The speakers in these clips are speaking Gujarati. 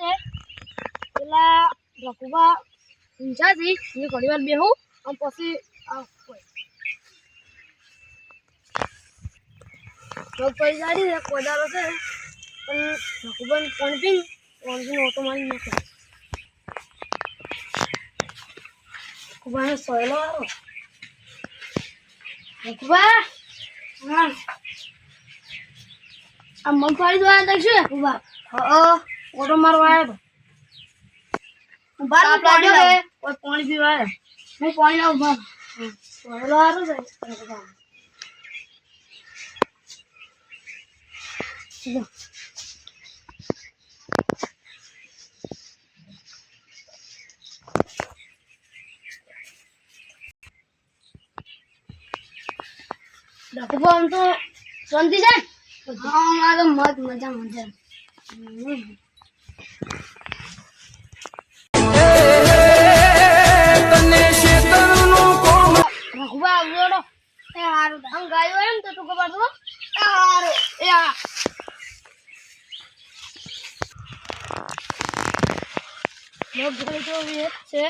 છે પેલા રકુબા ઊંચાથી એ ઘણી વાર બેહું અને પછી પગ ગાડી ને કોદારો છે પણ રકુબાને કોણપીને ઓટો મારી નાખે રકુબાને સોયલો આવ્યો રકુબા હા આ મગફળી દ્વારા દઈશું રકુબા ઓટો મારવા આવ્યો ઉભા પાણી લાવે કોઈ પાણી પીવા હું પાણી લાવ ઉભા સોયલો આવ્યો છે રકુબા રકુબા આમ તો શાંતિ છે હા મારો મત મજા મજા રકુબા આવડો એ હારું આમ ગાયો એમ તો તું ખબર તો એ હારું એ આ મગફળી તો એ છે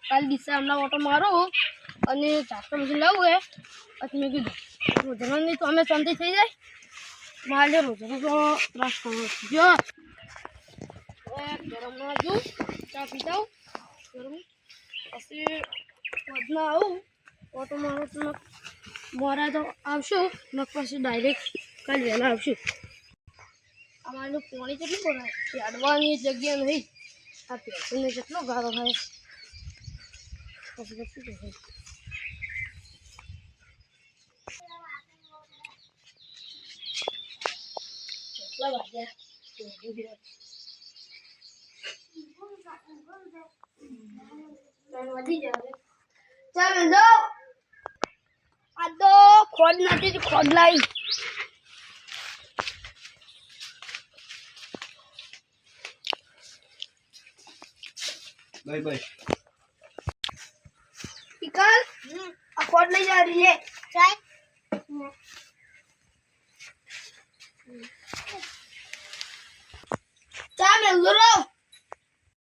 કાલ દિશા હમણાં ઓટો મારો અને ચારસો પછી લાવું હે પછી મેં કીધું રોજનાની તો અમે શાંતિ થઈ જાય મારે રોજનો તો ત્રાસ કરવો જો ગરમ ના જો ચા પીતા ગરમ પછી વધના આવું ઓટો મારો તો મોરા તો આવશું ને પછી ડાયરેક્ટ કાલ વહેલા આવશું અમારું પાણી કેટલું ભરાય અડવાની જગ્યા નહીં આ પેટ્રોલને કેટલો ગાળો થાય પછી કેટલું થાય કેટલા વાગ્યા વધી જાય ચાલો જો આ તો ખોડ નથી ખોડ લાવી બાય બાય निकाल अखोड नहीं जा रही है चाय चाय मिल रहा